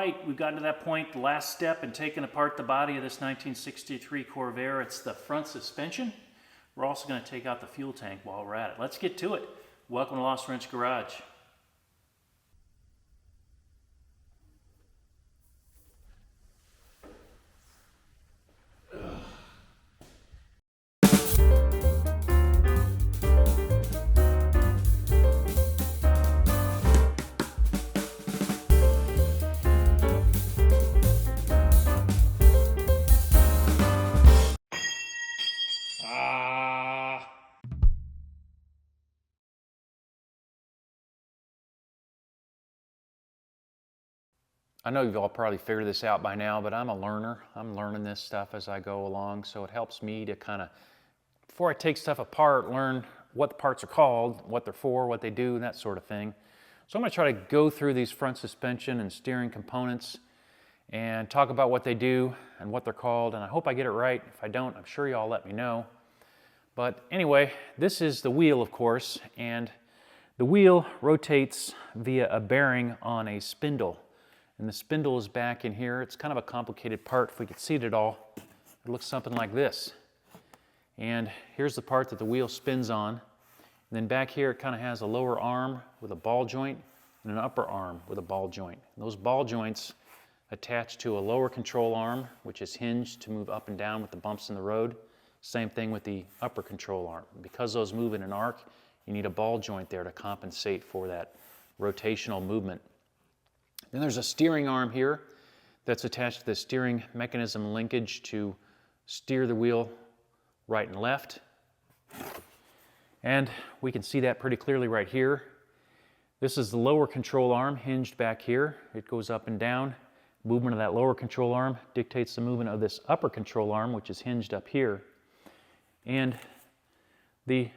right, we've gotten to that point, the last step in taking apart the body of this 1963 Corvair. It's the front suspension. We're also going to take out the fuel tank while we're at it. Let's get to it. Welcome to Lost Wrench Garage. I know you've all probably figured this out by now, but I'm a learner. I'm learning this stuff as I go along, so it helps me to kind of, before I take stuff apart, learn what the parts are called, what they're for, what they do, and that sort of thing. So I'm going to try to go through these front suspension and steering components and talk about what they do and what they're called, and I hope I get it right. If I don't, I'm sure you all let me know. But anyway, this is the wheel, of course, and the wheel rotates via a bearing on a spindle. And the spindle is back in here. It's kind of a complicated part. If we could see it at all, it looks something like this. And here's the part that the wheel spins on. And then back here, it kind of has a lower arm with a ball joint and an upper arm with a ball joint. And those ball joints attach to a lower control arm, which is hinged to move up and down with the bumps in the road. Same thing with the upper control arm. Because those move in an arc, you need a ball joint there to compensate for that rotational movement. Then there's a steering arm here that's attached to the steering mechanism linkage to steer the wheel right and left. And we can see that pretty clearly right here. This is the lower control arm hinged back here. It goes up and down. Movement of that lower control arm dictates the movement of this upper control arm, which is hinged up here. And the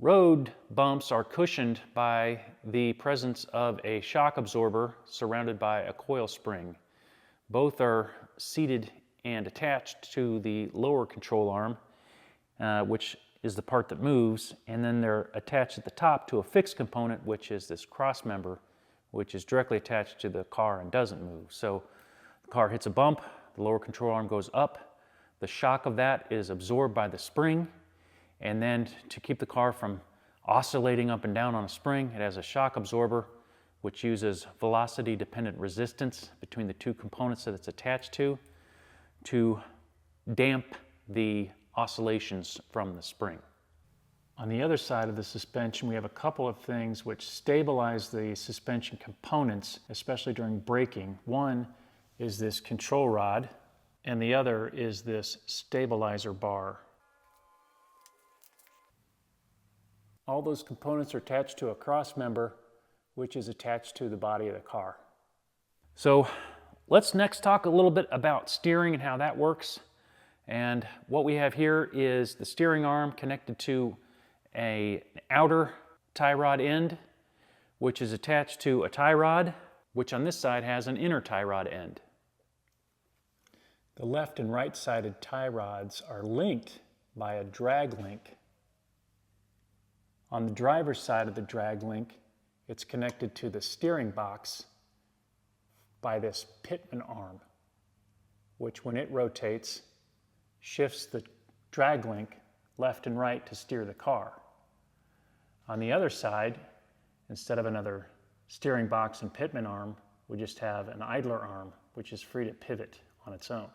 road bumps are cushioned by the presence of a shock absorber surrounded by a coil spring. Both are seated and attached to the lower control arm, which is the part that moves, and then they're attached at the top to a fixed component, which is this cross member, which is directly attached to the car and doesn't move. So the car hits a bump, the lower control arm goes up, the shock of that is absorbed by the spring, and then to keep the car from oscillating up and down on a spring, it has a shock absorber which uses velocity-dependent resistance between the two components that it's attached to damp the oscillations from the spring. On the other side of the suspension, we have a couple of things which stabilize the suspension components, especially during braking. One is this control rod, and the other is this stabilizer bar. All those components are attached to a cross member, which is attached to the body of the car. So let's next talk a little bit about steering and how that works. And what we have here is the steering arm connected to an outer tie rod end, which is attached to a tie rod, which on this side has an inner tie rod end. The left and right sided tie rods are linked by a drag link. On the driver's side of the drag link, it's connected to the steering box by this pitman arm, which when it rotates, shifts the drag link left and right to steer the car. On the other side, instead of another steering box and pitman arm, we just have an idler arm, which is free to pivot on its own.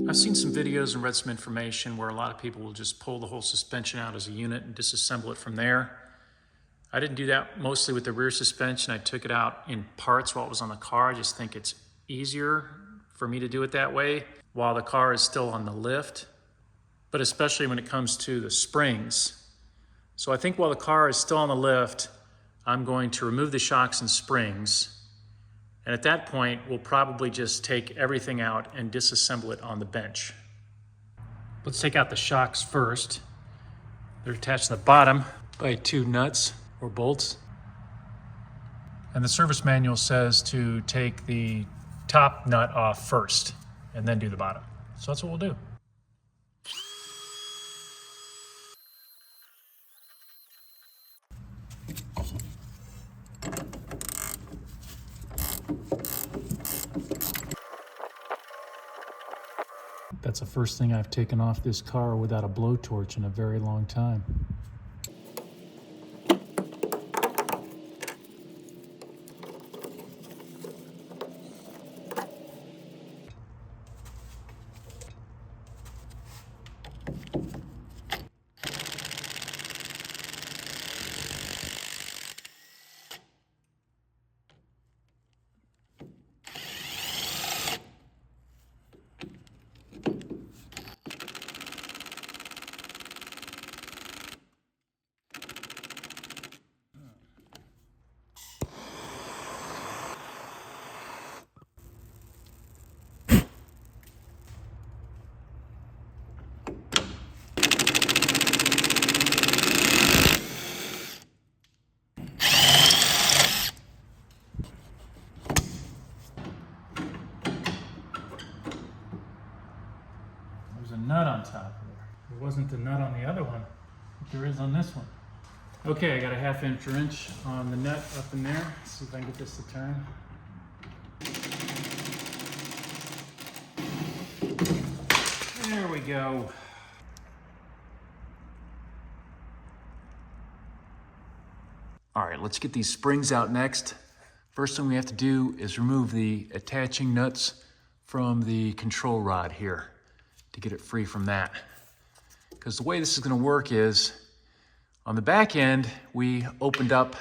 I've seen some videos and read some information where a lot of people will just pull the whole suspension out as a unit and disassemble it from there. I didn't do that mostly with the rear suspension. I took it out in parts while it was on the car. I just think it's easier for me to do it that way while the car is still on the lift, but especially when it comes to the springs. So I think while the car is still on the lift, I'm going to remove the shocks and springs. And at that point, we'll probably just take everything out and disassemble it on the bench. Let's take out the shocks first. They're attached to the bottom by 2 nuts or bolts. And the service manual says to take the top nut off first and then do the bottom. So that's what we'll do. That's the first thing I've taken off this car without a blowtorch in a very long time. A nut on top of there. There wasn't a nut on the other one, but there is on this one. Okay, I got a 1/2 inch on the nut up in there. Let's see if I can get this to turn. There we go. All right, let's get these springs out next. First thing we have to do is remove the attaching nuts from the control rod here to get it free from that. Because the way this is gonna work is, on the back end, we opened up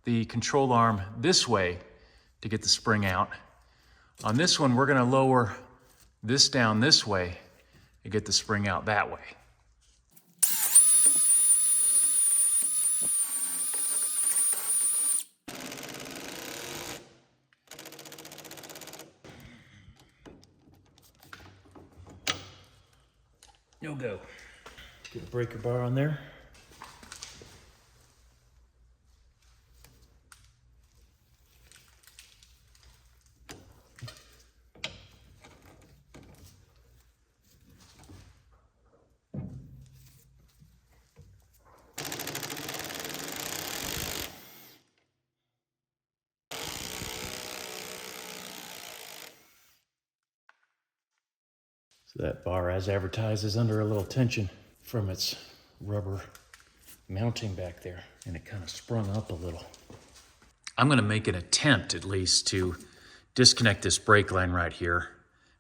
the control arm this way to get the spring out. On this one, we're gonna lower this down this way to get the spring out that way. No go. Get a breaker bar on there. So that bar, as advertised, is under a little tension from its rubber mounting back there, and it kind of sprung up a little. I'm gonna make an attempt, at least, to disconnect this brake line right here.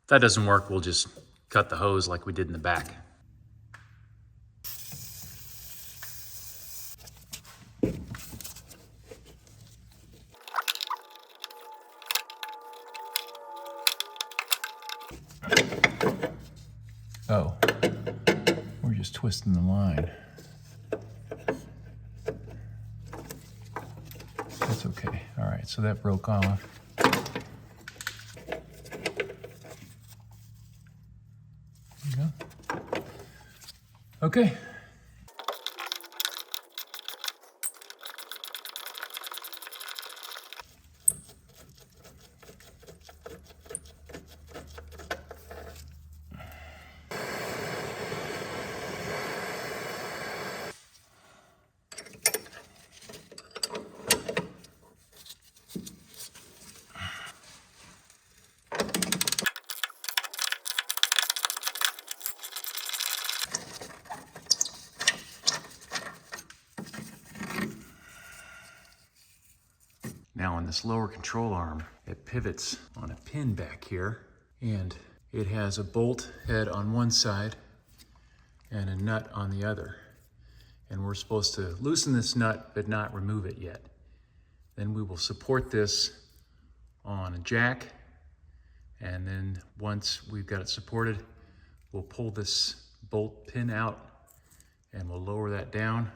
If that doesn't work, we'll just cut the hose like we did in the back. Oh, we're just twisting the line. That's okay. All right, so that broke off. There you go. Okay. Now on this lower control arm, it pivots on a pin back here, and it has a bolt head on one side and a nut on the other. And we're supposed to loosen this nut but not remove it yet. Then we will support this on a jack And then once we've got it supported, we'll pull this bolt pin out and we'll lower that down,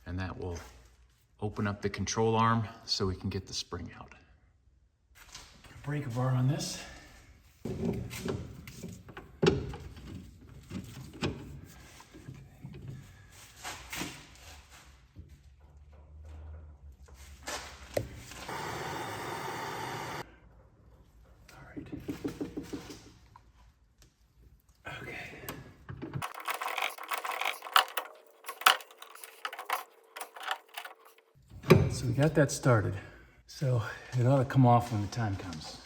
and that will open up the control arm so we can get the spring out. Breaker bar on this. So we got that started. So it ought to come off when the time comes.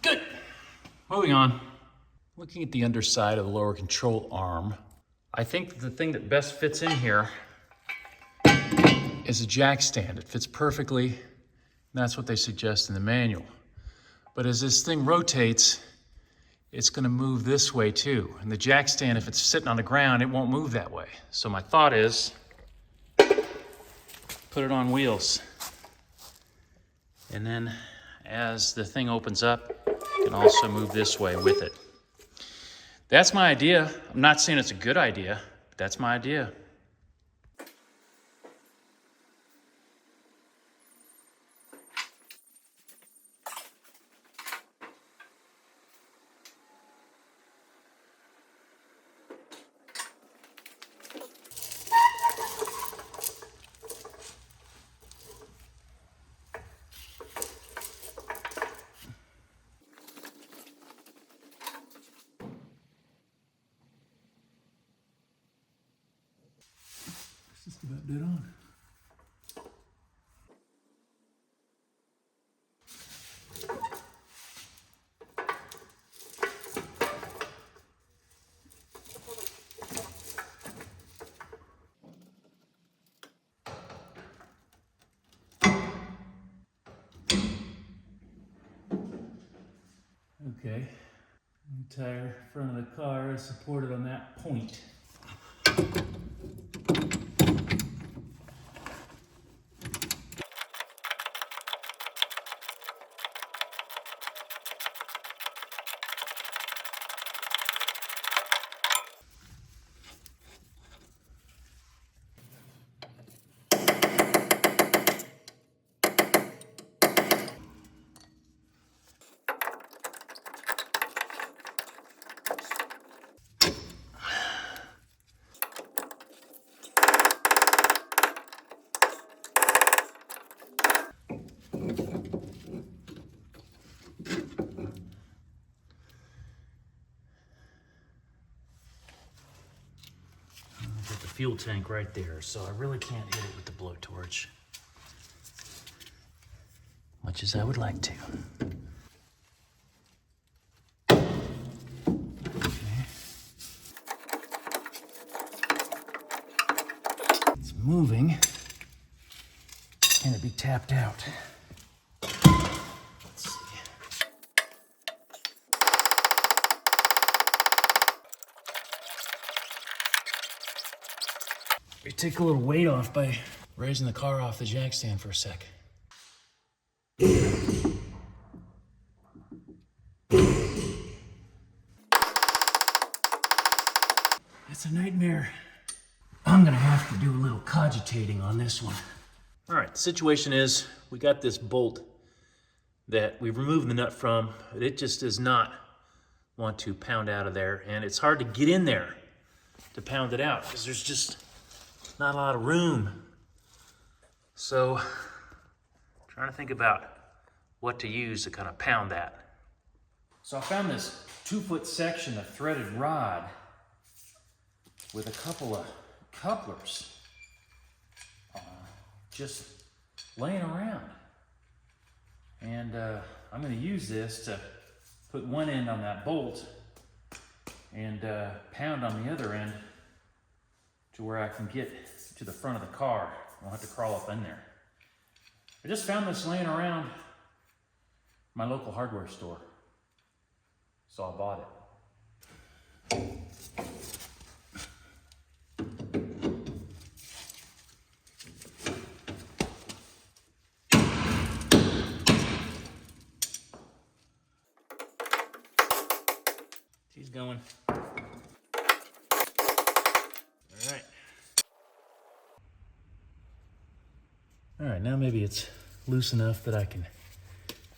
Good. Moving on. Looking at the underside of the lower control arm, I think the thing that best fits in here is a jack stand. It fits perfectly. That's what they suggest in the manual. But as this thing rotates, it's gonna move this way too. And the jack stand, if it's sitting on the ground, it won't move that way. So my thought is, put it on wheels. And then as the thing opens up, you can also move this way with it. That's my idea. I'm not saying it's a good idea, but that's my idea. Just about dead on. Okay, the entire front of the car is supported on that point. Fuel tank right there, so I really can't hit it with the blowtorch, much as I would like to. Okay. It's moving. Can it be tapped out? Let's see. We take a little weight off by raising the car off the jack stand for a sec. It's a nightmare. I'm gonna have to do a little cogitating on this one. All right, the situation is we got this bolt that we've removed the nut from. It just does not want to pound out of there, and it's hard to get in there to pound it out because there's just not a lot of room. So, trying to think about what to use to kind of pound that. So I found this 2-foot section of threaded rod with a couple of couplers just laying around. And I'm gonna use this to put one end on that bolt and pound on the other end to where I can get to the front of the car. I won't have to crawl up in there. I just found this laying around my local hardware store, so I bought it. She's going. Alright. Alright, now maybe it's loose enough that I can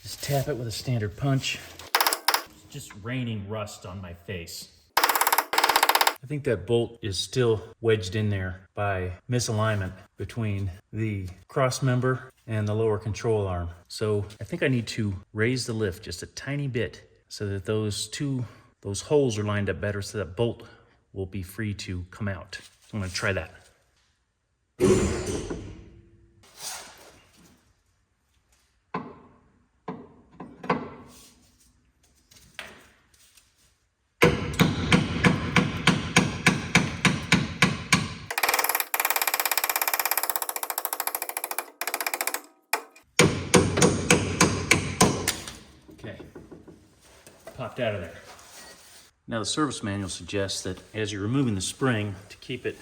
just tap it with a standard punch. It's just raining rust on my face. I think that bolt is still wedged in there by misalignment between the cross member and the lower control arm. So I think I need to raise the lift just a tiny bit so that those holes are lined up better so that bolt will be free to come out. So I'm gonna try that. Okay, popped out of there. Now the service manual suggests that as you're removing the spring, to keep it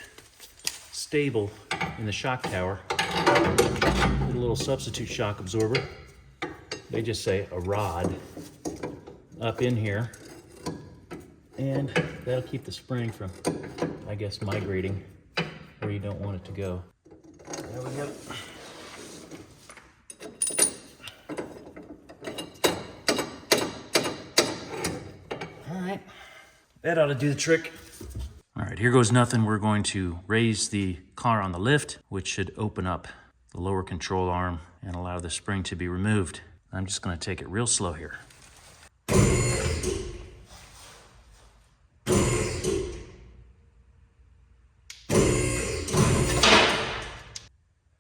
stable in the shock tower, put a little substitute shock absorber. They just say a rod up in here, and that'll keep the spring from, I guess, migrating where you don't want it to go. There we go. That ought to do the trick. All right, here goes nothing. We're going to raise the car on the lift, which should open up the lower control arm and allow the spring to be removed. I'm just gonna take it real slow here. I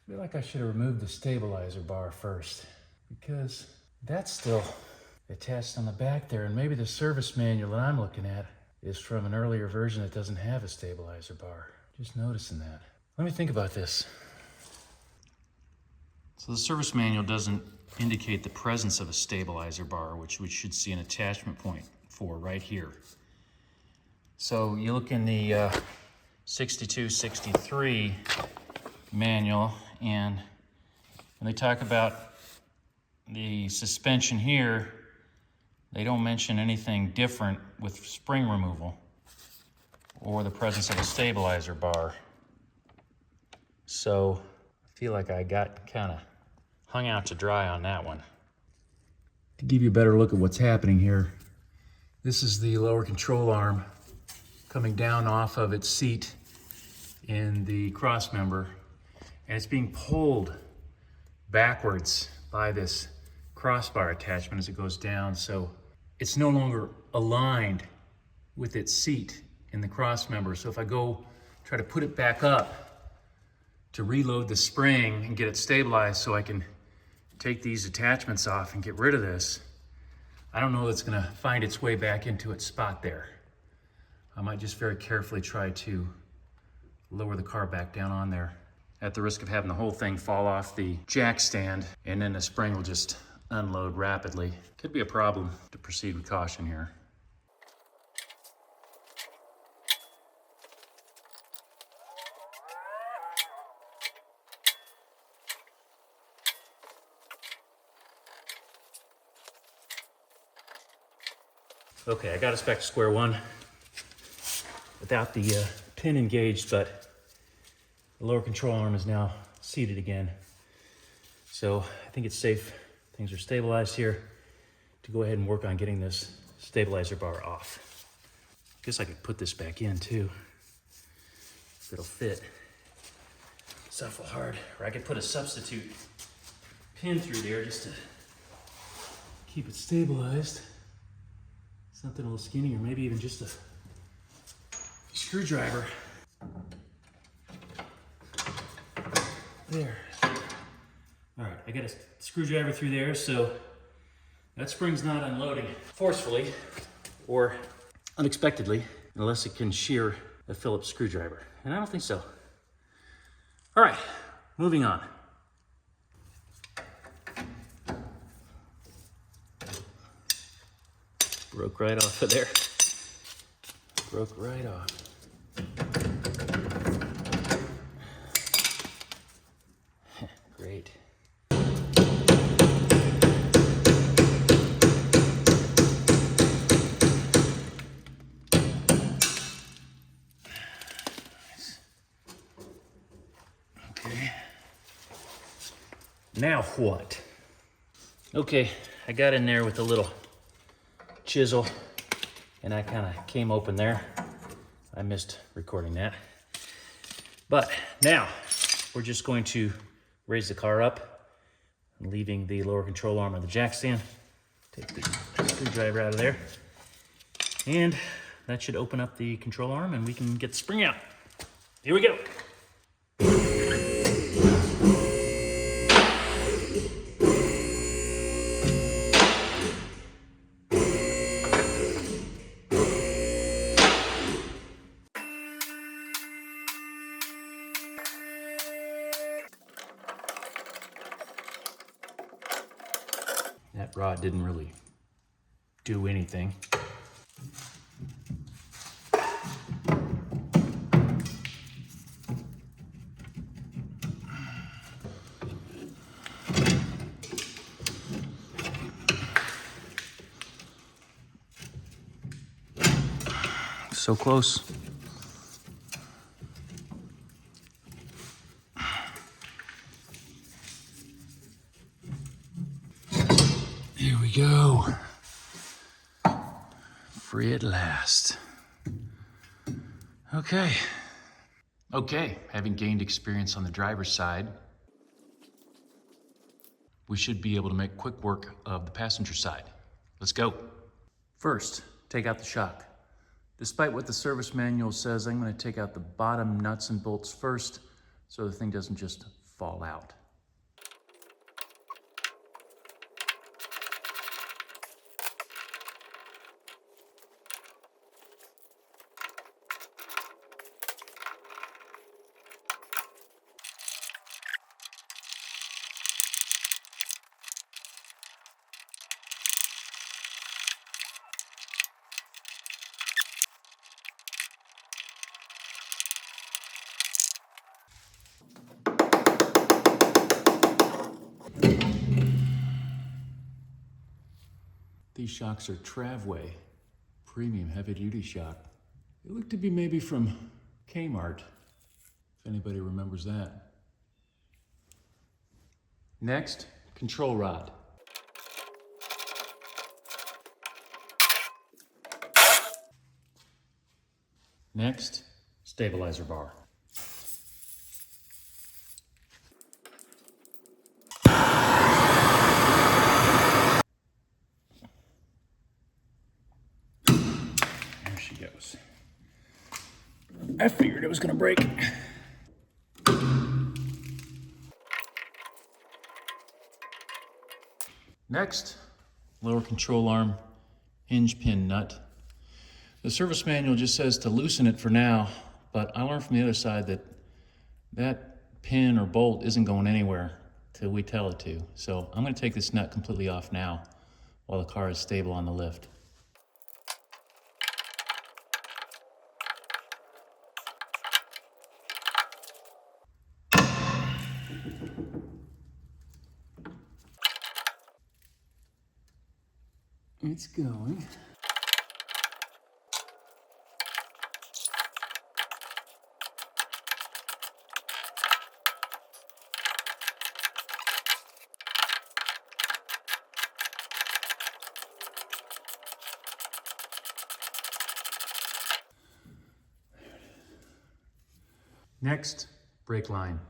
feel like I should have removed the stabilizer bar first, because that's still attached on the back there, and maybe the service manual that I'm looking at is from an earlier version that doesn't have a stabilizer bar. Just noticing that. Let me think about this. So the service manual doesn't indicate the presence of a stabilizer bar, which we should see an attachment point for right here. So you look in the 6263 manual, and when they talk about the suspension here, they don't mention anything different with spring removal or the presence of a stabilizer bar. So I feel like I got kind of hung out to dry on that one. To give you a better look at what's happening here, this is the lower control arm coming down off of its seat in the cross member, and it's being pulled backwards by this crossbar attachment as it goes down. So it's no longer aligned with its seat in the cross member. So if I go try to put it back up to reload the spring and get it stabilized so I can take these attachments off and get rid of this, I don't know if it's gonna find its way back into its spot there. I might just very carefully try to lower the car back down on there, at the risk of having the whole thing fall off the jack stand, and then the spring will just unload rapidly. Could be a problem. To proceed with caution here. Okay, I got us back to square one without the pin engaged, but the lower control arm is now seated again. So I think it's safe. Things are stabilized here to go ahead and work on getting this stabilizer bar off. I guess I could put this back in too, if it'll fit. It's awful hard. Or I could put a substitute pin through there just to keep it stabilized. Something a little skinny, or maybe even just a screwdriver. There. All right, I got a screwdriver through there, so that spring's not unloading forcefully or unexpectedly, unless it can shear a Phillips screwdriver. And I don't think so. All right, moving on. Broke right off of there. Broke right off. Great. Now what? Okay, I got in there with a little chisel and I kind of came open there. I missed recording that. But now we're just going to raise the car up, leaving the lower control arm of the jack stand. Take the screwdriver out of there. And that should open up the control arm and we can get the spring out. Here we go. That rod didn't really do anything. So close. Here we go. Free at last. Okay. Okay, having gained experience on the driver's side, we should be able to make quick work of the passenger side. Let's go. First, take out the shock. Despite what the service manual says, I'm going to take out the bottom nuts and bolts first so the thing doesn't just fall out. These shocks are Travway, premium heavy-duty shock. They look to be maybe from Kmart, if anybody remembers that. Next, control rod. Next, stabilizer bar. Goes. I figured it was gonna break. Next, lower control arm hinge pin nut. The service manual just says to loosen it for now, but I learned from the other side that that pin or bolt isn't going anywhere till we tell it to. So I'm gonna take this nut completely off now while the car is stable on the lift. It's going. Next, brake line.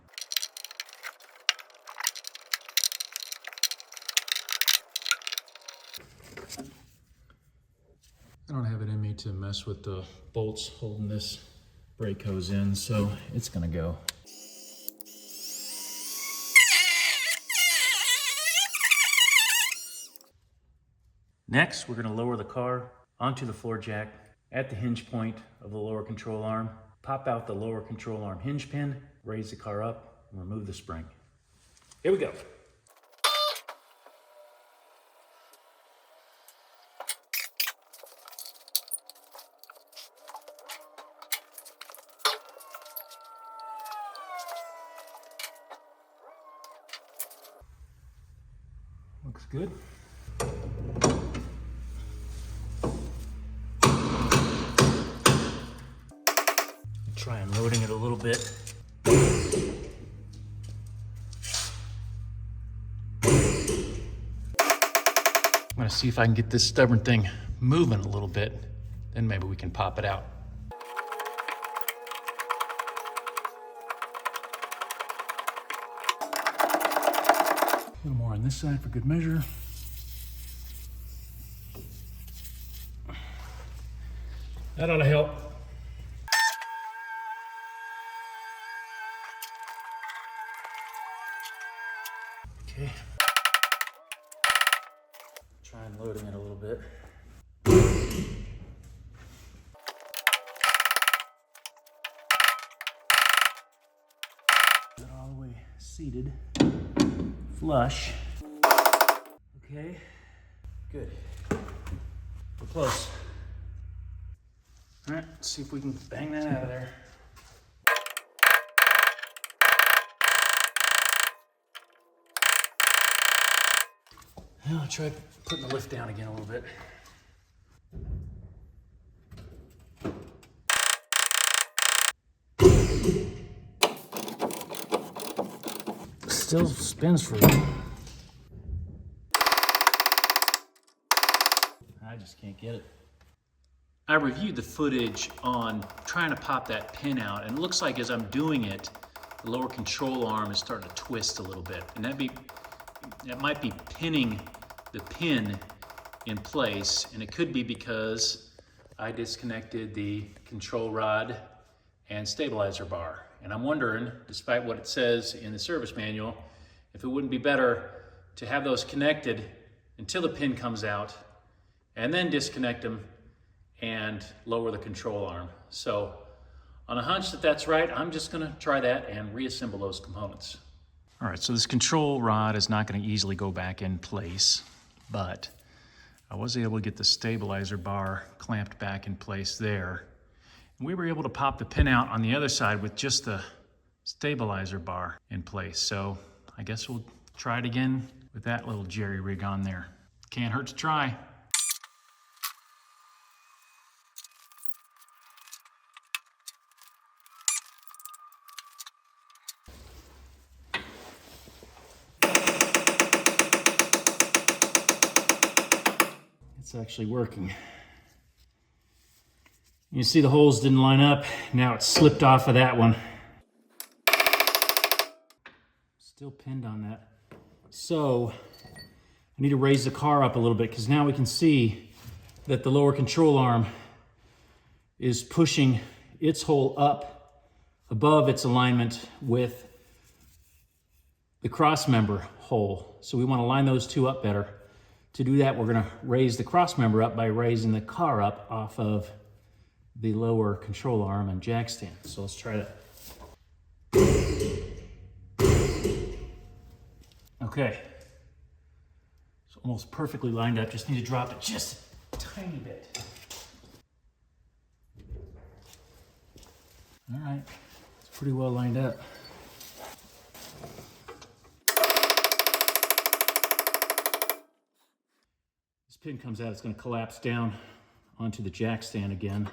I don't have it in me to mess with the bolts holding this brake hose in, so it's gonna go. Next, we're gonna lower the car onto the floor jack at the hinge point of the lower control arm, pop out the lower control arm hinge pin, raise the car up, and remove the spring. Here we go. Looks good. Try unloading it a little bit. see if I can get this stubborn thing moving a little bit. Then maybe we can pop it out. A little more on this side for good measure. That ought to help. Okay. Try and loading it a little bit. Got all the way seated, flush. Okay, good. We're close. All right, let's see if we can bang that out of there. I'll try putting the lift down again a little bit. Still spins for you. I just can't get it. I reviewed the footage on trying to pop that pin out, and it looks like as I'm doing it, the lower control arm is starting to twist a little bit. And that might be pinning the pin in place, and it could be because I disconnected the control rod and stabilizer bar. And I'm wondering, despite what it says in the service manual, if it wouldn't be better to have those connected until the pin comes out and then disconnect them and lower the control arm. So on a hunch that that's right, I'm just gonna try that and reassemble those components. All right, so this control rod is not gonna easily go back in place, but I was able to get the stabilizer bar clamped back in place there. And we were able to pop the pin out on the other side with just the stabilizer bar in place. So I guess we'll try it again with that little jerry rig on there. Can't hurt to try. It's actually working. You see the holes didn't line up. Now it's slipped off of that one. Still pinned on that. So I need to raise the car up a little bit because now we can see that the lower control arm is pushing its hole up above its alignment with the cross member hole. So we want to line those two up better. To do that, we're going to raise the cross member up by raising the car up off of the lower control arm and jack stand. So let's try that. Okay. It's almost perfectly lined up. Just need to drop it just a tiny bit. All right. It's pretty well lined up. Pin comes out, it's going to collapse down onto the jack stand again,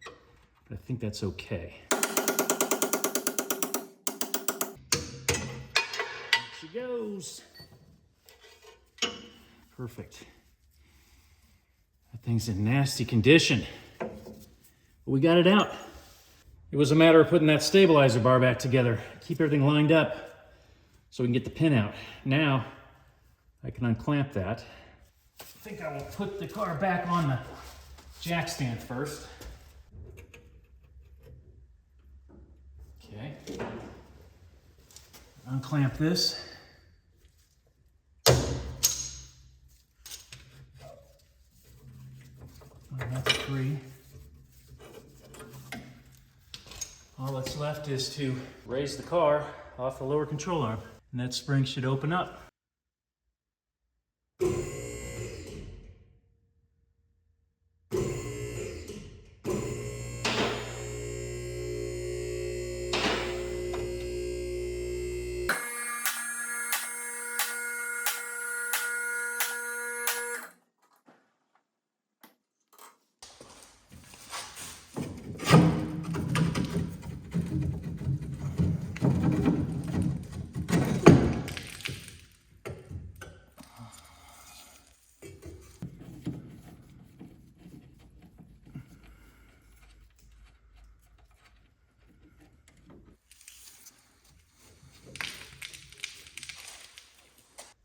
but I think that's okay. There she goes. Perfect. That thing's in nasty condition, but we got it out. It was a matter of putting that stabilizer bar back together, keep everything lined up so we can get the pin out. Now I can unclamp that. I think I will put the car back on the jack stand first. Okay. Unclamp this. That's free. All that's left is to raise the car off the lower control arm, and that spring should open up.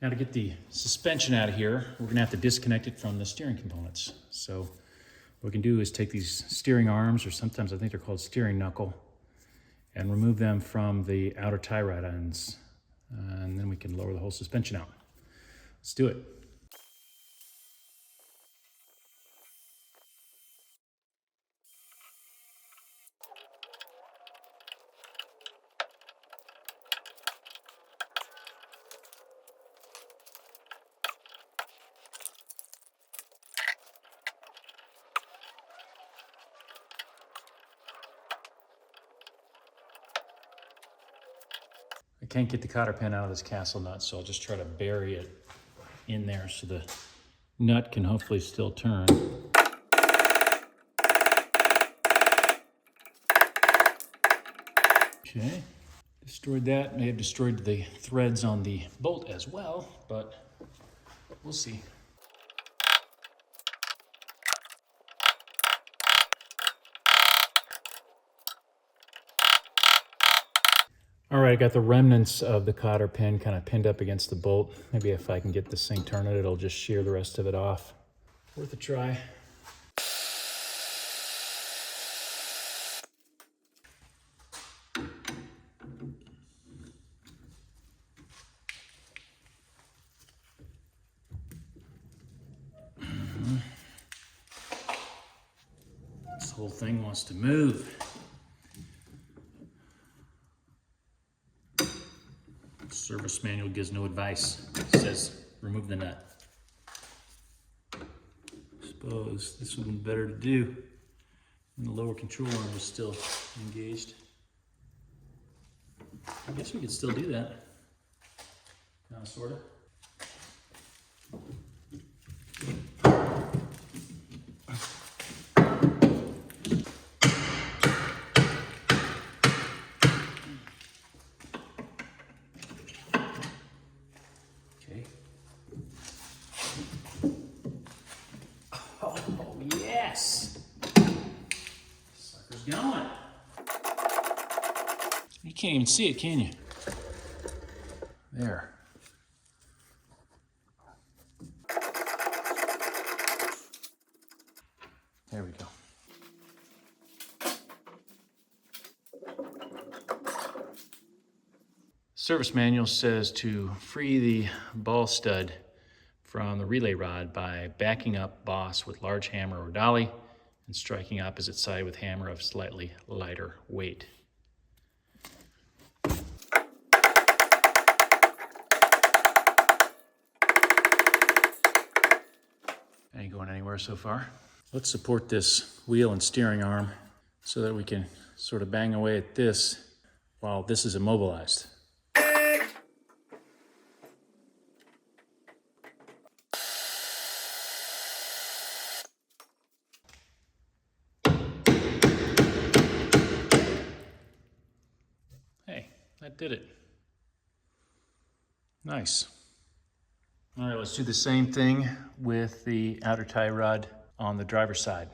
Now to get the suspension out of here, we're gonna have to disconnect it from the steering components. So what we can do is take these steering arms, or sometimes I think they're called steering knuckle, and remove them from the outer tie rod ends. And then we can lower the whole suspension out. Let's do it. I can't get the cotter pin out of this castle nut, so I'll just try to bury it in there so the nut can hopefully still turn. Okay, destroyed that. May have destroyed the threads on the bolt as well, but we'll see. All right, I got the remnants of the cotter pin kind of pinned up against the bolt. Maybe if I can get this thing turning, it'll just shear the rest of it off. Worth a try. This whole thing wants to move. Service manual gives no advice. It says remove the nut. I suppose this would have been better to do when the lower control arm was still engaged. I guess we could still do that. Kind of, sort of. Oh, yes! Sucker's going. You can't even see it, can you? There. There we go. Service manual says to free the ball stud from the relay rod by backing up boss with large hammer or dolly and striking opposite side with hammer of slightly lighter weight. Ain't going anywhere so far. Let's support this wheel and steering arm so that we can sort of bang away at this while this is immobilized. That did it. Nice. All right, let's do the same thing with the outer tie rod on the driver's side.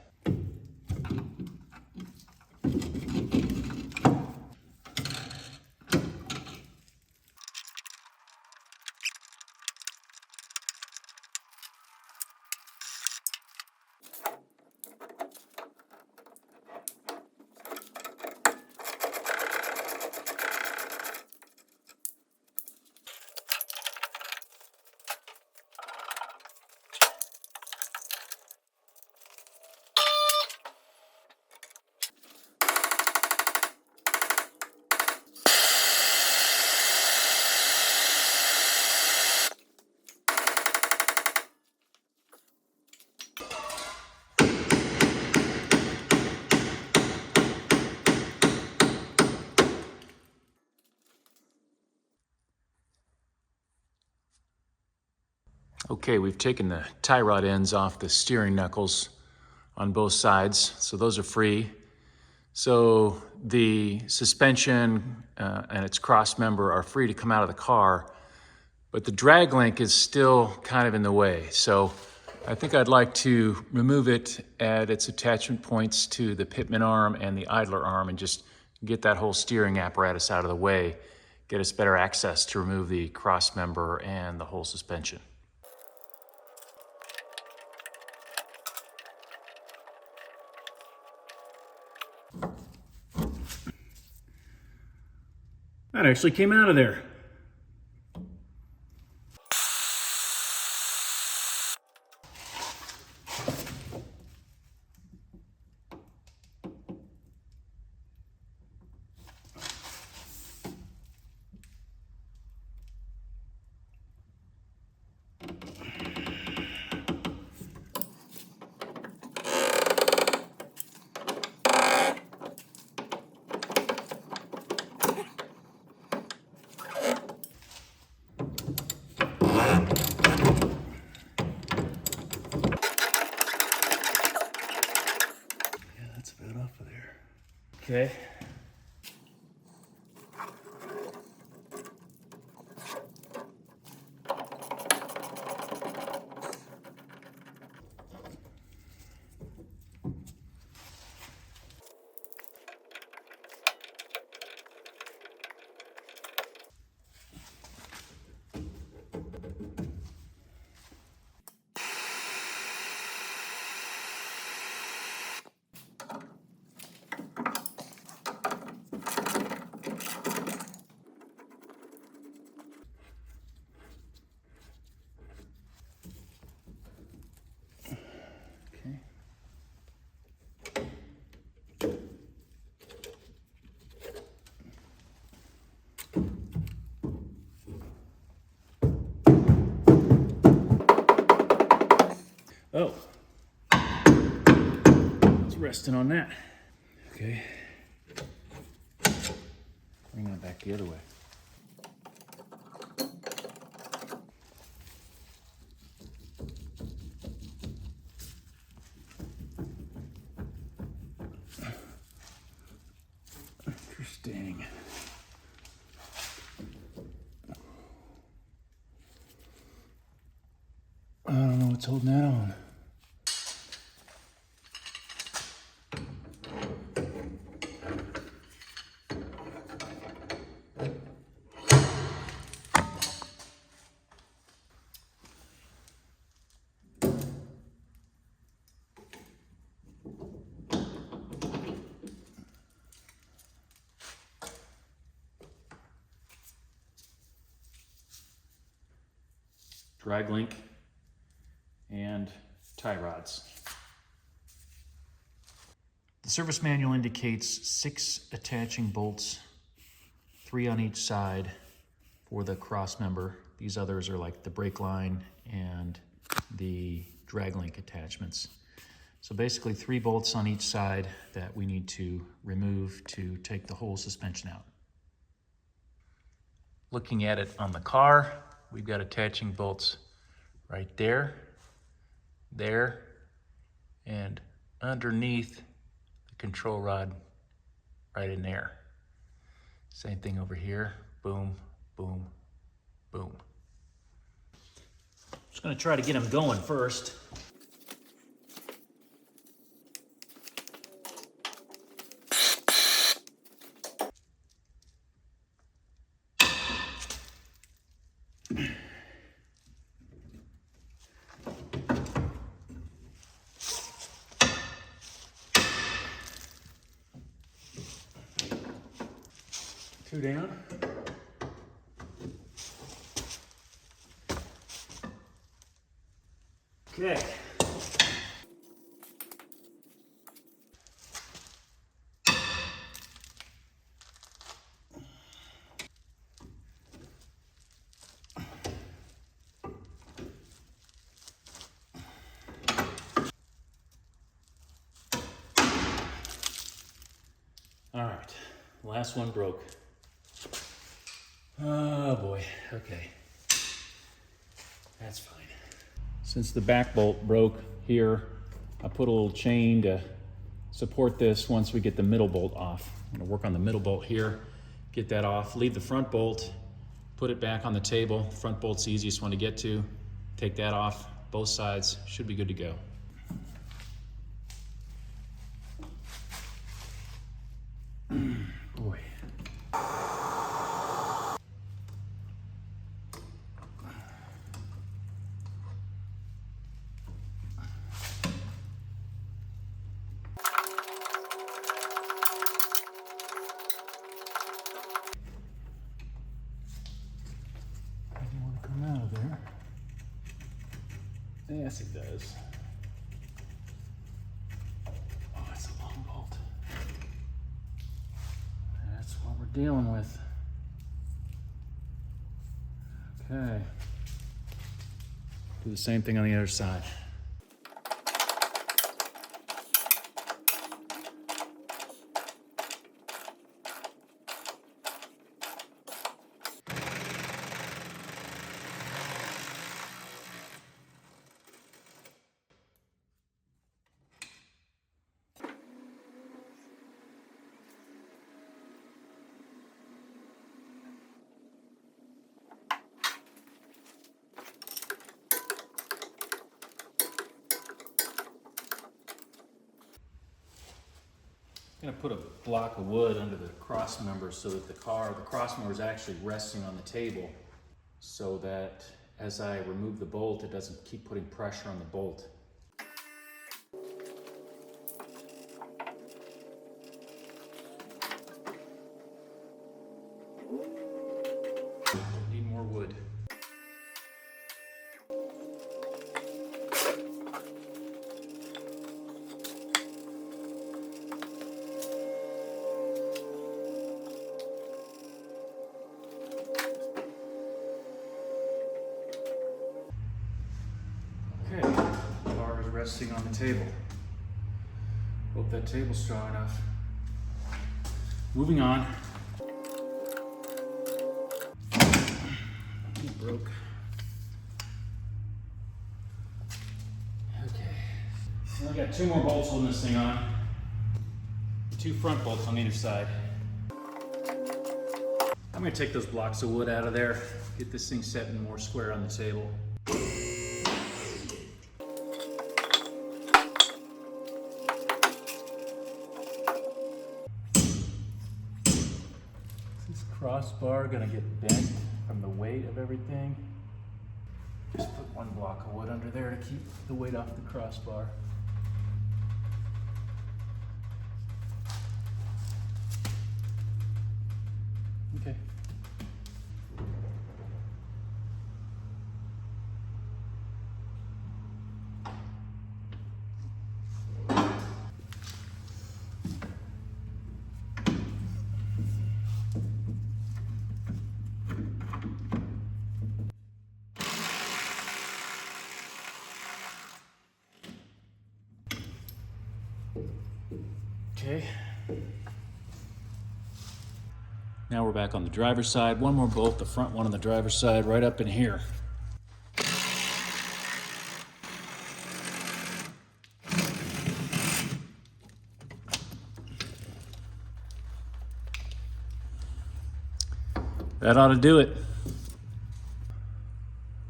Okay, we've taken the tie rod ends off the steering knuckles on both sides, so those are free. So the suspension and its cross member are free to come out of the car, but the drag link is still kind of in the way. So I think I'd like to remove it at its attachment points to the pitman arm and the idler arm and just get that whole steering apparatus out of the way. get us better access to remove the cross member and the whole suspension. That actually came out of there. Okay. Oh, it's resting on that. Okay. Bring that back the other way. Interesting. I don't know what's holding that on. Drag link and tie rods. The service manual indicates 6 attaching bolts, 3 on each side for the cross member. These others are like the brake line and the drag link attachments. So basically 3 bolts on each side that we need to remove to take the whole suspension out. Looking at it on the car, we've got attaching bolts right there, there, and underneath the control rod right in there. Same thing over here, boom, boom, boom. Just gonna try to get them going first. Two down. Okay. All right, last one broke. Oh boy, okay. That's fine. Since the back bolt broke here, I put a little chain to support this once we get the middle bolt off. I'm gonna work on the middle bolt here, get that off, leave the front bolt, put it back on the table. Front bolt's the easiest one to get to. Take that off, both sides, should be good to go. Boy. Yes, it does. Oh, it's a long bolt. That's what we're dealing with. Okay. Do the same thing on the other side. I'm going to put a block of wood under the cross member so that the cross member is actually resting on the table, so that as I remove the bolt, it doesn't keep putting pressure on the bolt. Need more wood. Okay, the bar is resting on the table. Hope that table's strong enough. Moving on. It broke. Okay. Now I got 2 more bolts holding this thing on. 2 front bolts on either side. I'm going to take those blocks of wood out of there, get this thing set in more square on the table. Crossbar gonna get bent from the weight of everything. Just put 1 block of wood under there to keep the weight off the crossbar. Okay. Okay. Now we're back on the driver's side. 1 more bolt, the front one on the driver's side, right up in here. That ought to do it.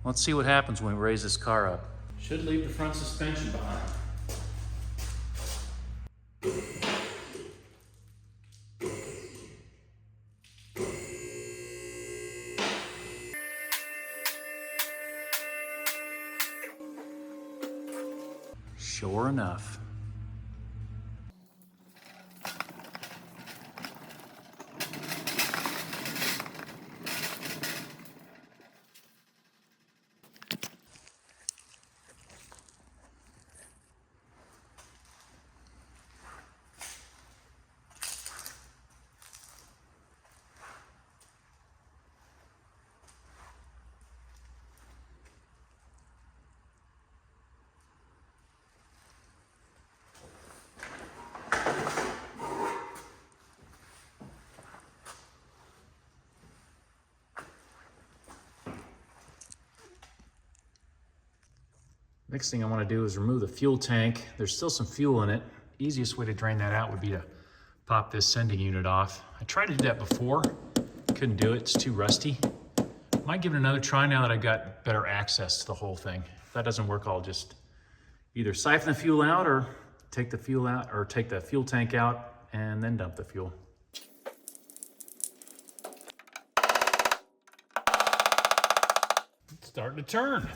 Let's see what happens when we raise this car up. Should leave the front suspension behind. Sure enough. Next thing I want to do is remove the fuel tank. There's still some fuel in it. Easiest way to drain that out would be to pop this sending unit off. I tried to do that before, couldn't do it, it's too rusty. Might give it another try now that I got better access to the whole thing. If that doesn't work, I'll just either siphon the fuel out or take the fuel out, or take the fuel tank out and then dump the fuel. It's starting to turn.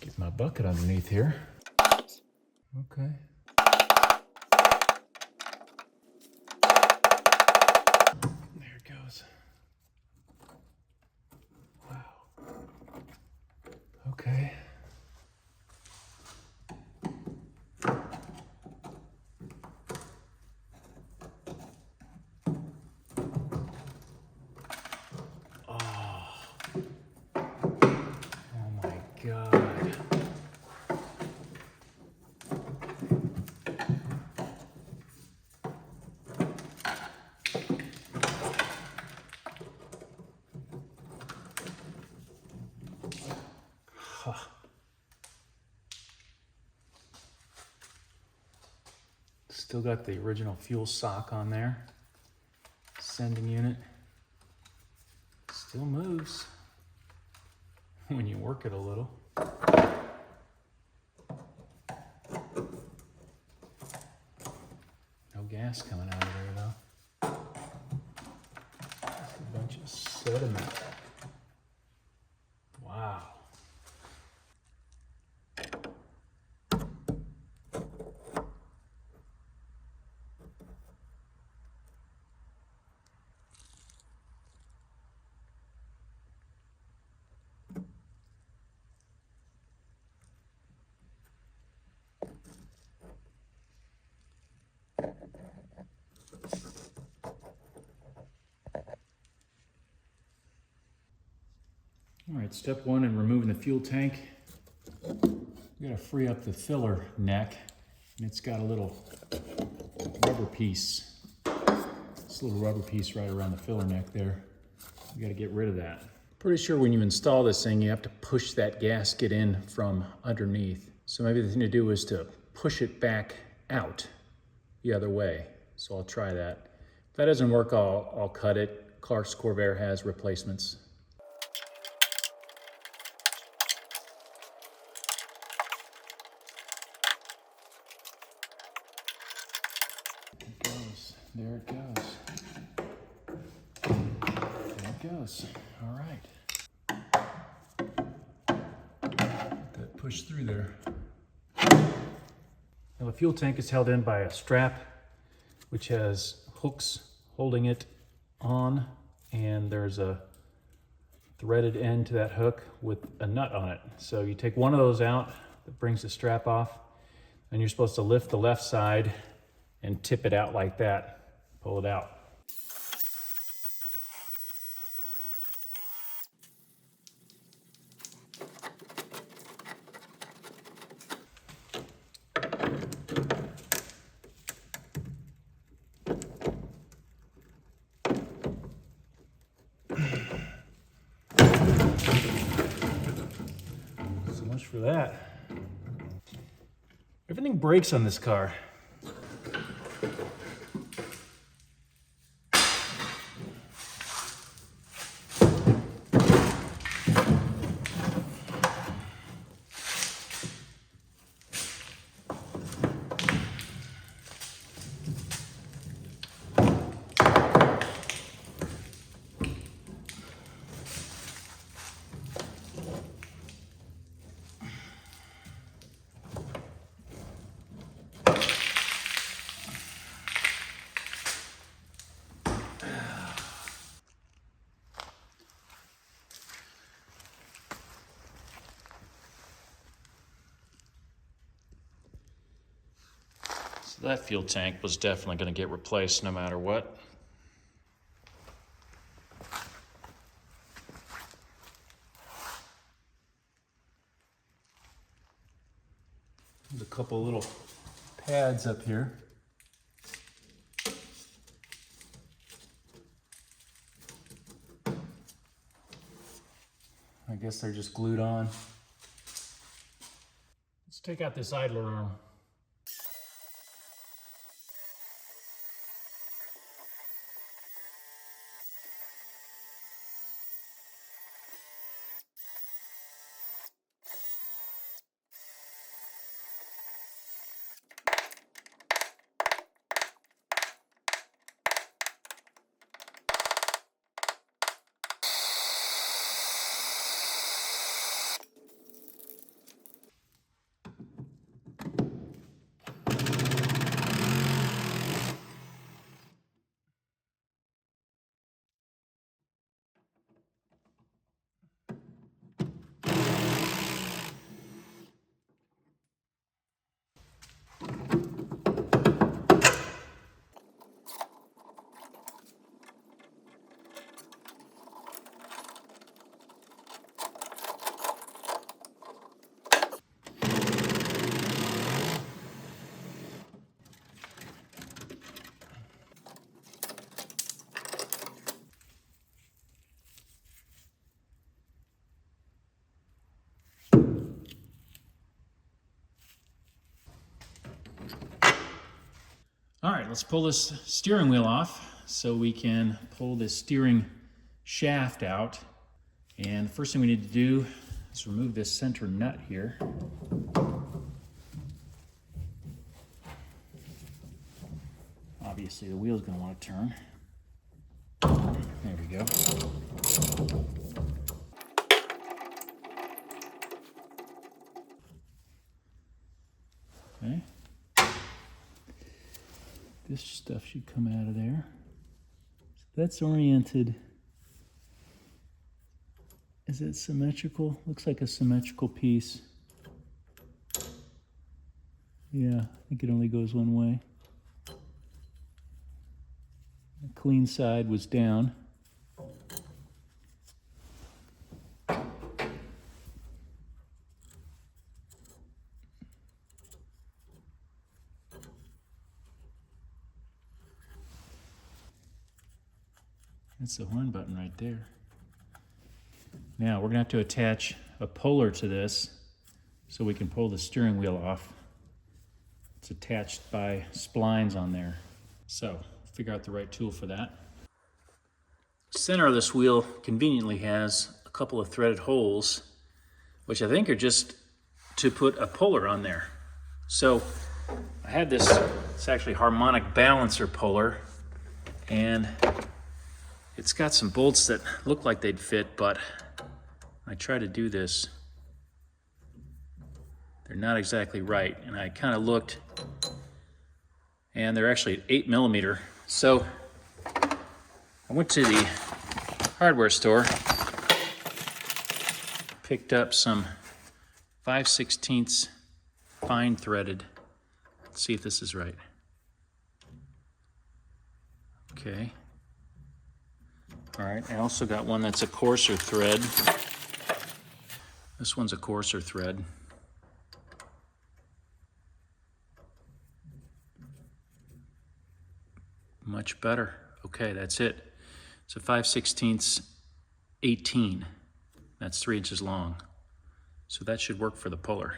Get my bucket underneath here. Okay. There it goes. Wow. Okay. Still got the original fuel sock on there. Sending unit. Still moves when you work it a little. No gas coming out of there though. Just a bunch of sediment. Wow. All right, step one in removing the fuel tank. We gotta free up the filler neck, and it's got a little rubber piece. This little rubber piece right around the filler neck there. We gotta get rid of that. Pretty sure when you install this thing, you have to push that gasket in from underneath. So maybe the thing to do is to push it back out the other way. So I'll try that. If that doesn't work, I'll cut it. Clark's Corvair has replacements. There it goes. There it goes. All right. Let that push through there. Now the fuel tank is held in by a strap, which has hooks holding it on, and there's a threaded end to that hook with a nut on it. So you take one of those out, that brings the strap off, and you're supposed to lift the left side and tip it out like that. Pull it out. So much for that. Everything breaks on this car. So that fuel tank was definitely going to get replaced no matter what. There's a couple little pads up here. I guess they're just glued on. Let's take out this idler arm. All right, let's pull this steering wheel off so we can pull this steering shaft out. And the first thing we need to do is remove this center nut here. Obviously the wheel's going to want to turn. There we go. Okay. This stuff should come out of there. So that's oriented. Is it symmetrical? Looks like a symmetrical piece. Yeah, I think it only goes one way. The clean side was down. That's the horn button right there. Now we're gonna have to attach a puller to this so we can pull the steering wheel off. It's attached by splines on there. So figure out the right tool for that. Center of this wheel conveniently has a couple of threaded holes, which I think are just to put a puller on there. So I had this, it's actually harmonic balancer puller, and it's got some bolts that look like they'd fit, but I try to do this. They're not exactly right, and I kind of looked, and they're actually 8mm. So I went to the hardware store, picked up some 5/16 fine threaded. Let's see if this is right. Okay. All right, I also got one that's a coarser thread. This one's a coarser thread. Much better. Okay, that's it. So 5/16 18. That's 3 inches long. So that should work for the puller.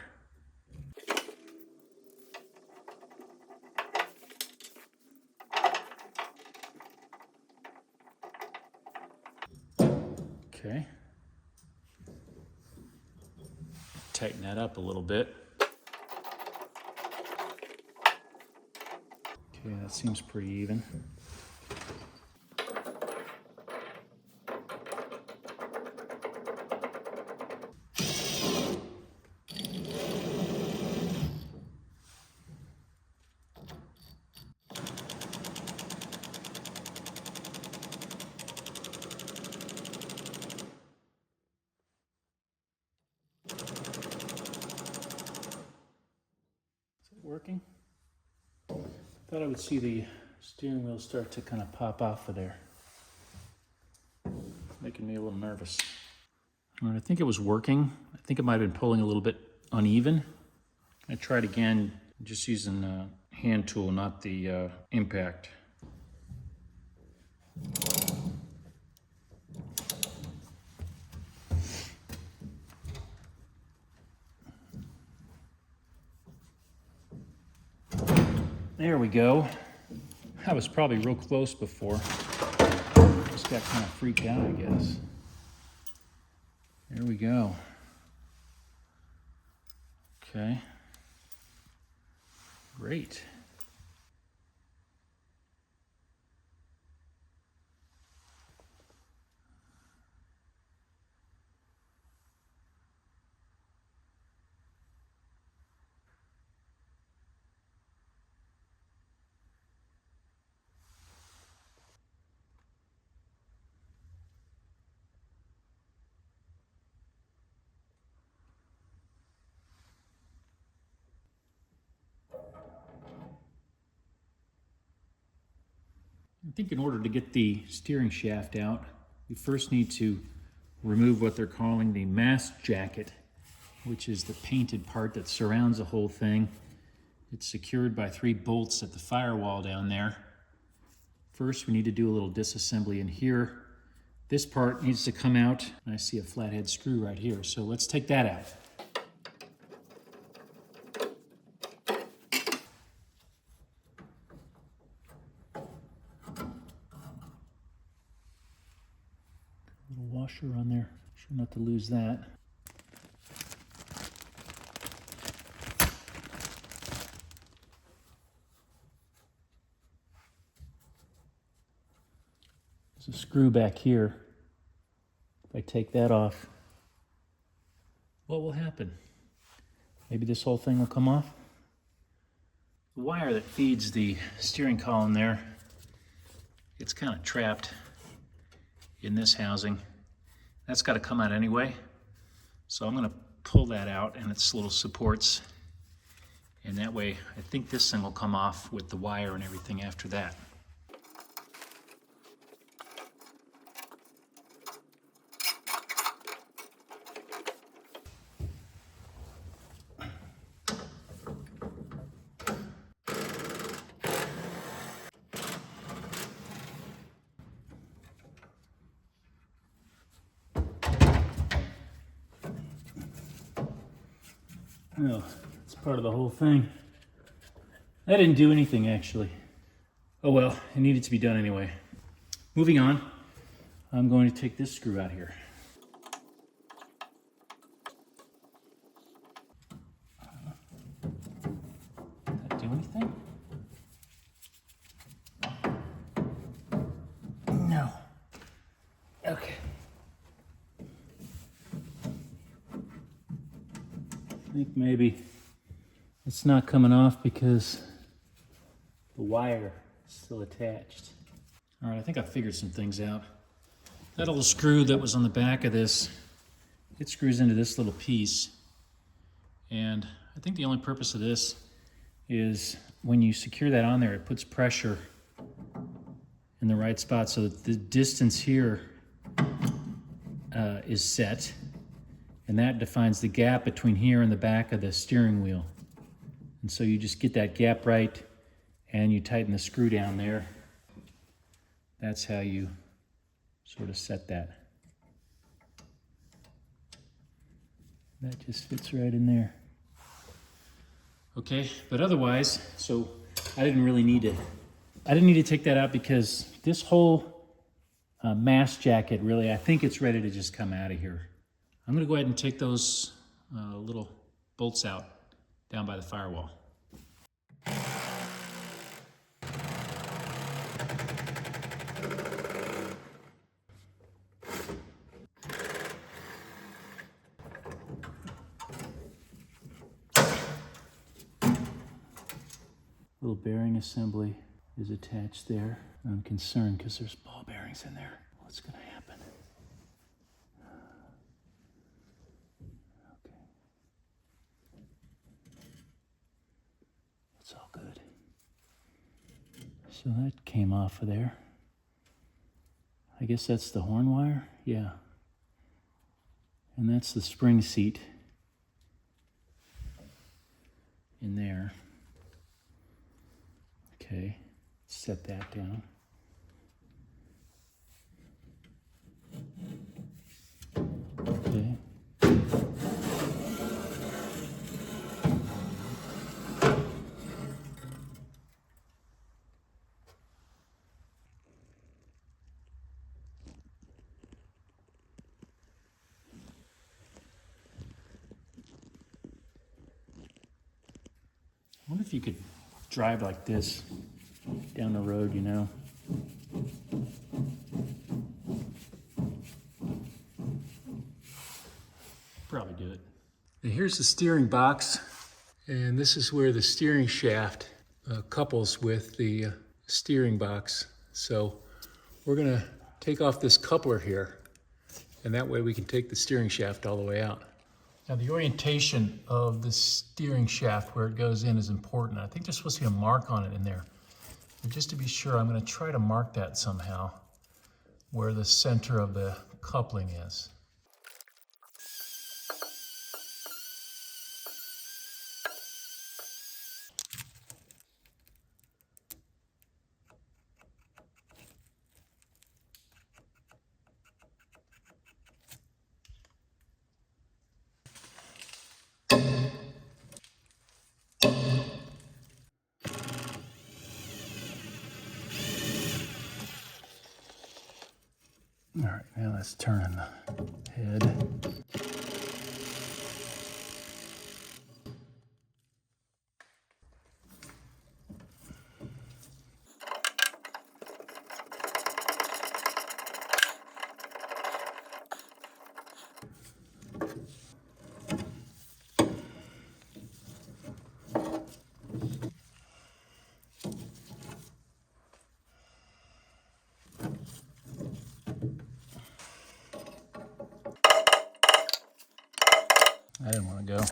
Okay. Tighten that up a little bit. Okay, that seems pretty even. Working. Thought I would see the steering wheel start to kind of pop off of there. Making me a little nervous. All right, I think it was working. I think it might have been pulling a little bit uneven. I tried again, just using a hand tool, not the impact. There we go. I was probably real close before. Just got kind of freaked out, I guess. There we go. Okay. Great. I think in order to get the steering shaft out, we first need to remove what they're calling the mast jacket, which is the painted part that surrounds the whole thing. It's secured by 3 bolts at the firewall down there. First, we need to do a little disassembly in here. This part needs to come out, and I see a flathead screw right here, so let's take that out. washer on there. Sure not to lose that. There's a screw back here. If I take that off, what will happen? Maybe this whole thing will come off. The wire that feeds the steering column there, it's kind of trapped in this housing. That's got to come out anyway. So I'm going to pull that out and its little supports. And that way, I think this thing will come off with the wire and everything after that. Oh, it's part of the whole thing. I didn't do anything, actually. Oh well, it needed to be done anyway. Moving on, I'm going to take this screw out here. Did that do anything? No. Okay. I think maybe it's not coming off because the wire is still attached. All right, I think I figured some things out. That little screw that was on the back of this, it screws into this little piece. And I think the only purpose of this is when you secure that on there, it puts pressure in the right spot so that the distance here is set. And that defines the gap between here and the back of the steering wheel. And so you just get that gap right and you tighten the screw down there. That's how you sort of set that. That just fits right in there. Okay, but otherwise, so I didn't need to take that out because this whole mast jacket really, I think it's ready to just come out of here. I'm going to go ahead and take those little bolts out down by the firewall. Little bearing assembly is attached there. I'm concerned because there's ball bearings in there. What's going to happen? It's all good. So that came off of there. I guess that's the horn wire? Yeah. And that's the spring seat in there. Okay, set that down. Okay. I wonder if you could drive like this down the road, you know. Probably do it. And here's the steering box, and this is where the steering shaft couples with the steering box. So we're gonna take off this coupler here, and that way we can take the steering shaft all the way out. Now the orientation of the steering shaft where it goes in is important. I think there's supposed to be a mark on it in there. But just to be sure, I'm going to try to mark that somehow where the center of the coupling is. All right, now let's turn in the head. I didn't want to go.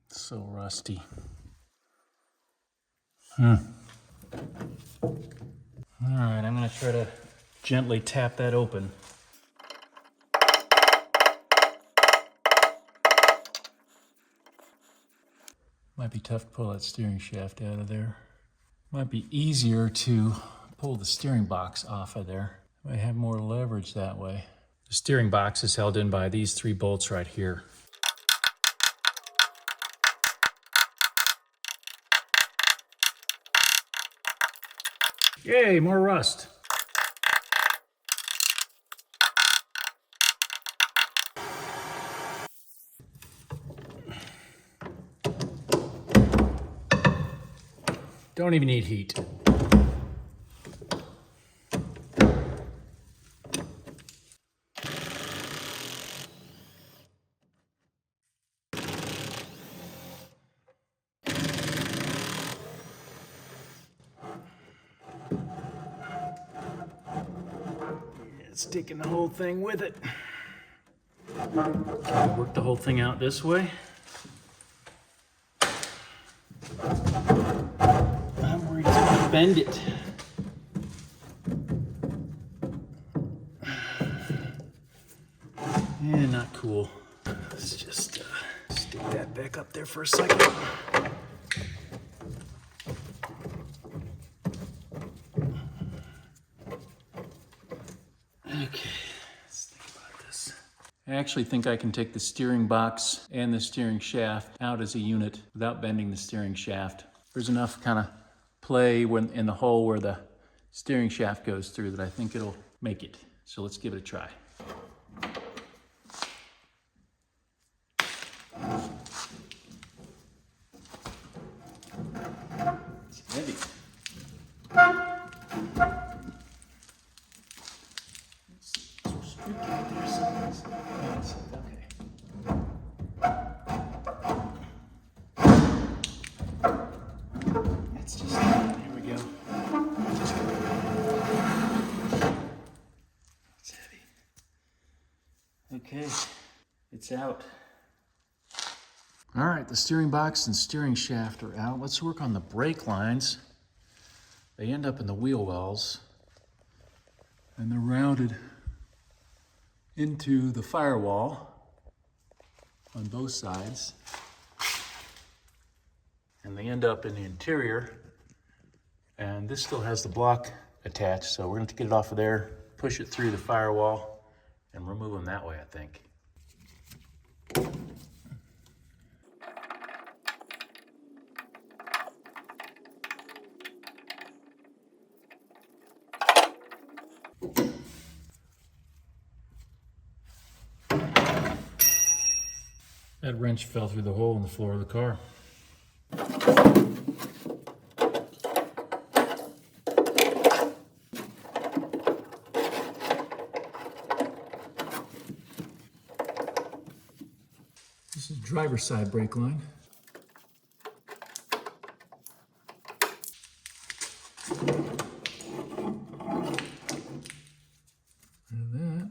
So rusty. All right, I'm going to try to gently tap that open. Might be tough to pull that steering shaft out of there. Might be easier to pull the steering box off of there. Might have more leverage that way. The steering box is held in by these 3 bolts right here. Yay, more rust. Don't even need heat. It's taking the whole thing with it. Work the whole thing out this way. I'm worried it's going to bend it. Yeah, not cool. Let's just stick that back up there for a second. Okay, let's think about this. I actually think I can take the steering box and the steering shaft out as a unit without bending the steering shaft. There's enough kind of play in the hole where the steering shaft goes through that I think it'll make it. So let's give it a try. It's heavy. Okay, it's out. All right, the steering box and steering shaft are out. Let's work on the brake lines. They end up in the wheel wells, and they're routed into the firewall on both sides. And they end up in the interior, and this still has the block attached, so we're going to get it off of there, push it through the firewall, and remove them that way, I think. That wrench fell through the hole in the floor of the car. This is driver's side brake line. And that.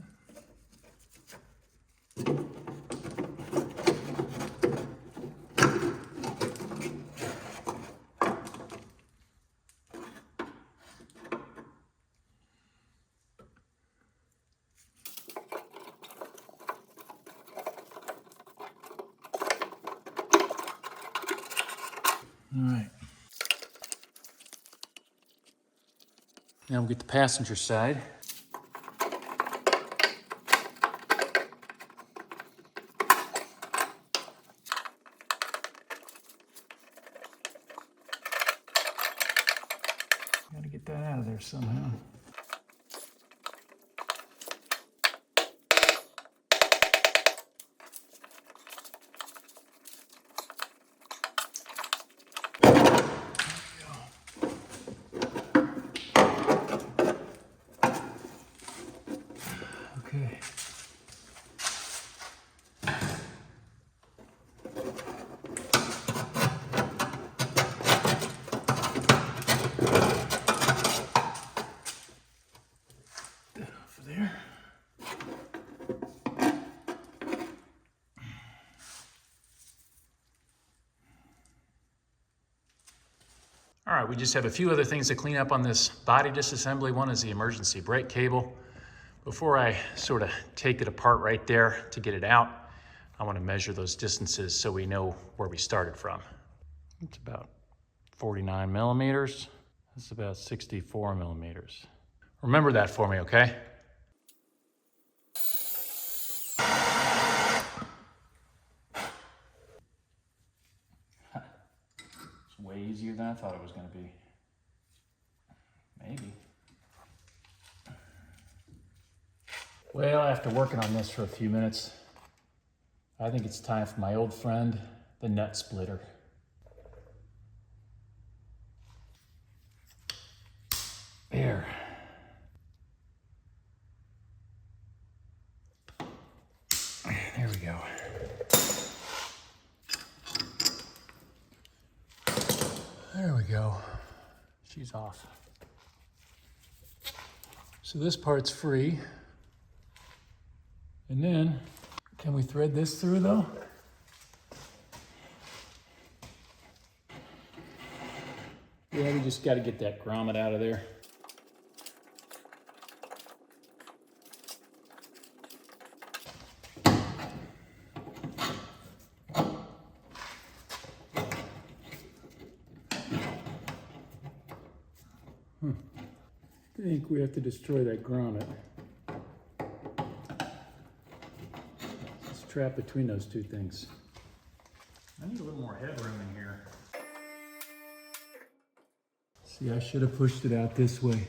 All right. Now we'll get the passenger side. Get that out of there somehow. Okay. All right, we just have a few other things to clean up on this body disassembly. One is the emergency brake cable. Before I sort of take it apart right there to get it out, I want to measure those distances so we know where we started from. It's about 49 millimeters. That's about 64 millimeters. Remember that for me, okay? Way easier than I thought it was going to be. Maybe. Well, after working on this for a few minutes, I think it's time for my old friend, the nut splitter. There. There we go. There we go. She's off. So this part's free. And then, can we thread this through though? Yeah, we just got to get that grommet out of there. I think we have to destroy that grommet. Let's trap between those two things. I need a little more headroom in here. See, I should have pushed it out this way.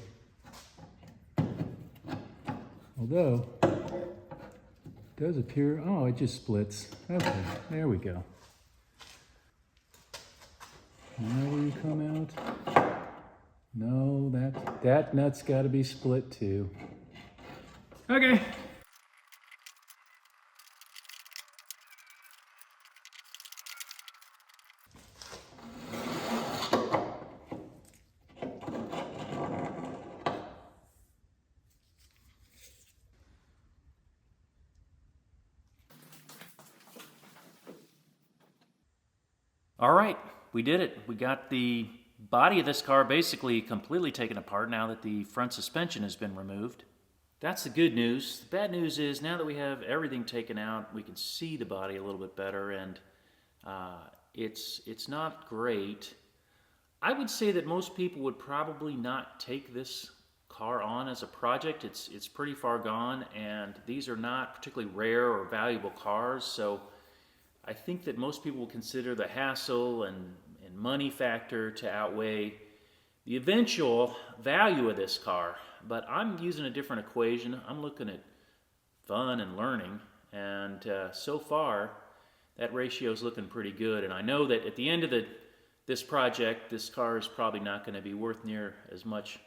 Although, it does appear, oh, it just splits. Okay, there we go. Now will you come out? No, that nut's got to be split too. Okay. All right, we did it. We got the body of this car basically completely taken apart now that the front suspension has been removed. That's the good news. The bad news is now that we have everything taken out, we can see the body a little bit better, and it's not great. I would say that most people would probably not take this car on as a project. It's pretty far gone, and these are not particularly rare or valuable cars, so I think that most people will consider the hassle and money factor to outweigh the eventual value of this car. But I'm using a different equation. I'm looking at fun and learning, and so far that ratio is looking pretty good. And I know that at the end of this project, this car is probably not going to be worth near as much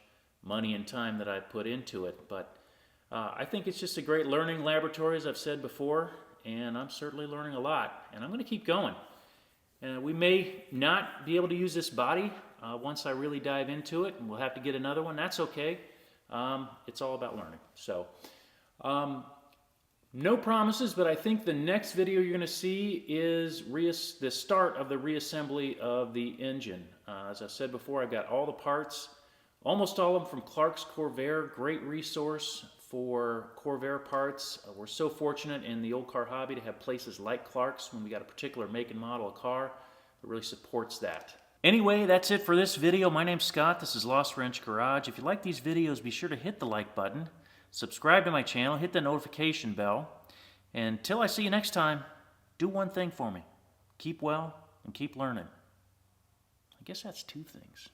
money and time that I put into it. But I think it's just a great learning laboratory, as I've said before, and I'm certainly learning a lot, and I'm going to keep going. We may not be able to use this body once I really dive into it, and we'll have to get another one. That's okay. It's all about learning. So, no promises, but I think the next video you're going to see is the start of the reassembly of the engine. As I said before, I've got all the parts, almost all of them from Clark's Corvair. Great resource for Corvair parts. We're so fortunate in the old car hobby to have places like Clark's when we got a particular make and model of car that really supports that. Anyway, that's it for this video. My name's Scott. This is Lost Wrench Garage. If you like these videos, be sure to hit the like button, subscribe to my channel, hit the notification bell. And until I see you next time, do one thing for me. Keep well and keep learning. I guess that's two things.